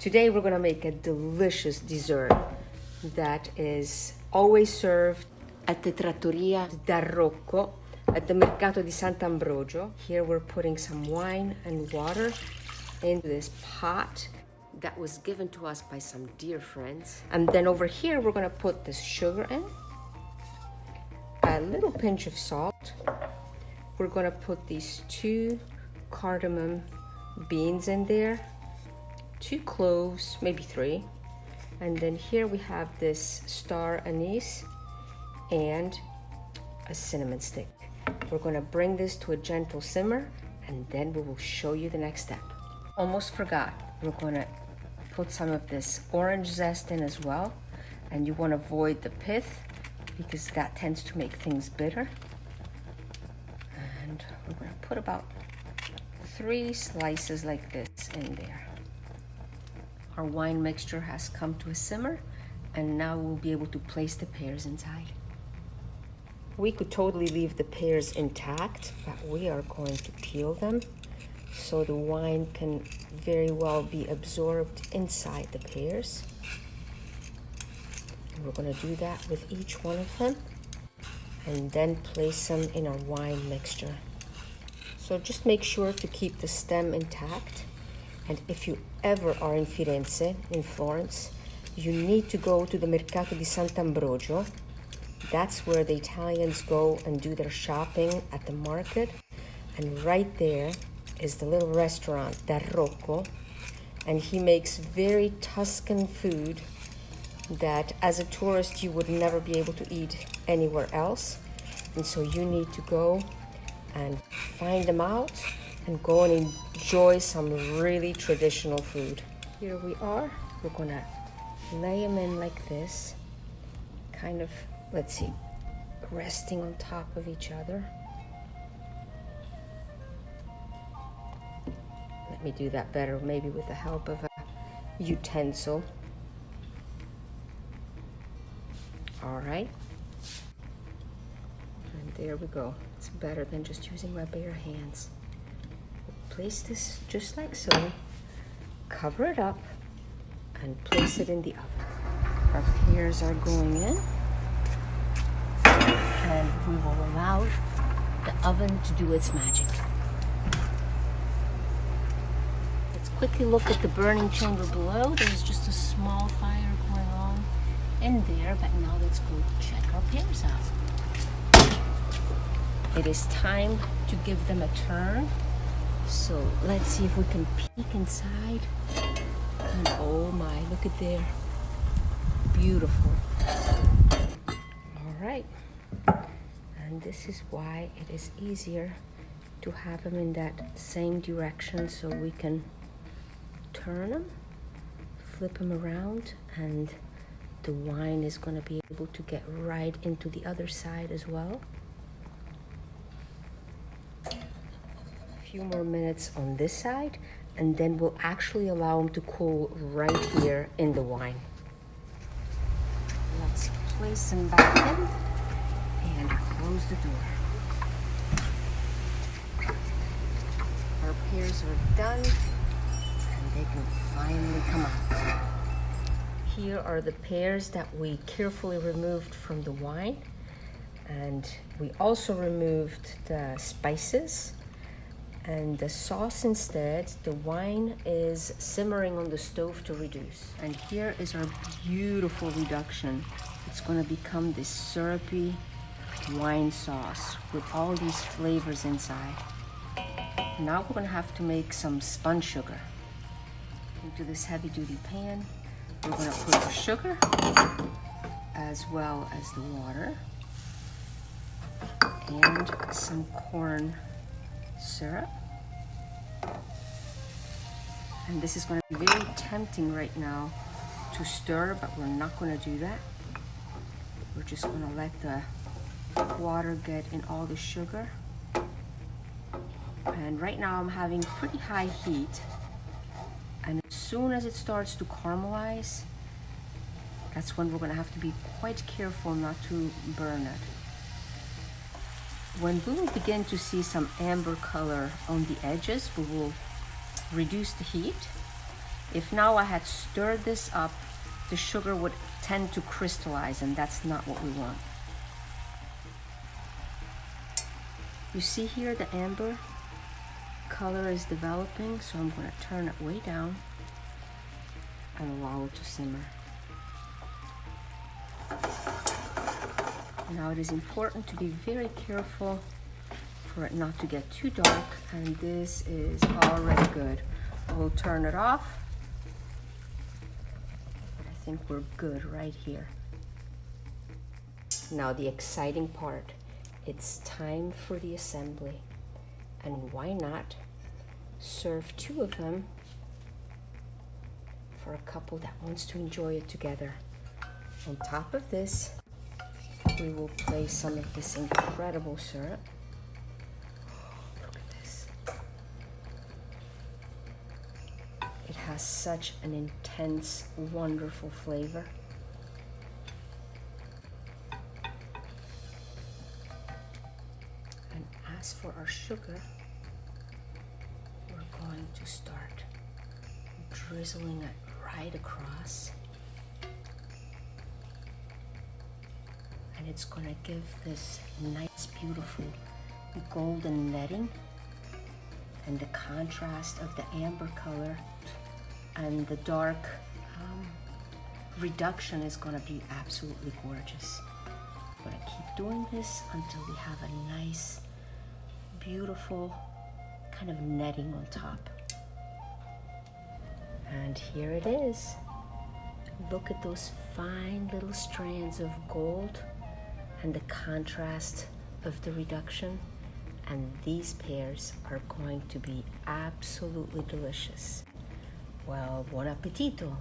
Today we're gonna make a delicious dessert that is always served at the Trattoria da ROCCO at the Mercato di Sant'Ambrogio. Here we're putting some wine and water into this pot that was given to us by some dear friends. And then over here we're gonna put this sugar in, a little pinch of salt. We're gonna put these 2 cardamom beans in there, 2 cloves, maybe 3. And then here we have this star anise and a cinnamon stick. We're gonna bring this to a gentle simmer and then we will show you the next step. Almost forgot, we're gonna put some of this orange zest in as well. And you wanna avoid the pith because that tends to make things bitter. And we're gonna put about 3 slices like this in there. Our wine mixture has come to a simmer and now we'll be able to place the pears inside. We could totally leave the pears intact, but we are going to peel them so the wine can very well be absorbed inside the pears. And we're going to do that with each one of them and then place them in our wine mixture. So just make sure to keep the stem intact. And if you ever are in Firenze, in Florence, you need to go to the Mercato di Sant'Ambrogio. That's where the Italians go and do their shopping at the market. And right there is the little restaurant, Da ROCCO. And he makes very Tuscan food that as a tourist you would never be able to eat anywhere else. And so you need to go and find them out and go and enjoy some really traditional food. Here we are. We're gonna lay them in like this, kind of, let's see, resting on top of each other. Let me do that better, maybe with the help of a utensil. All right. And there we go. It's better than just using my bare hands. Place this just like so, cover it up, and place it in the oven. Our pears are going in, and we will allow the oven to do its magic. Let's quickly look at the burning chamber below. There's just a small fire going on in there, but now let's go check our pears out. It is time to give them a turn. So let's see if we can peek inside. And oh my, look at there. Beautiful. All right. And this is why it is easier to have them in that same direction so we can turn them, flip them around, and the wine is going to be able to get right into the other side as well. Few more minutes on this side and then we'll actually allow them to cool right here in the wine. Let's place them back in and close the door. Our pears are done and they can finally come out. Here are the pears that we carefully removed from the wine, and we also removed the spices and the sauce instead. The wine is simmering on the stove to reduce. And here is our beautiful reduction. It's going to become this syrupy wine sauce with all these flavors inside. Now we're going to have to make some spun sugar. Into this heavy-duty pan, we're going to put the sugar as well as the water and some corn syrup. And this is going to be very tempting right now to stir, but we're not going to do that. We're just going to let the water get in all the sugar. And right now I'm having pretty high heat, and as soon as it starts to caramelize, that's when we're going to have to be quite careful not to burn it. When we will begin to see some amber color on the edges, we will reduce the heat If now I had stirred this up, the sugar would tend to crystallize, and that's not what we want. You see here the amber color is developing, so I'm going to turn it way down and allow it to simmer. Now it is important to be very careful for it not to get too dark, and this is already good. We'll turn it off. I think we're good right here. Now the exciting part. It's time for the assembly. And why not serve 2 of them for a couple that wants to enjoy it together. On top of this, we will place some of this incredible syrup. Look at this. It has such an intense, wonderful flavor. And as for our sugar, we're going to start drizzling it right across. And it's going to give this nice, beautiful golden netting, and the contrast of the amber color and the dark reduction is going to be absolutely gorgeous. I'm going to keep doing this until we have a nice, beautiful kind of netting on top. And here it is. Look at those fine little strands of gold and the contrast of the reduction. And these pears are going to be absolutely delicious. Well, buon appetito!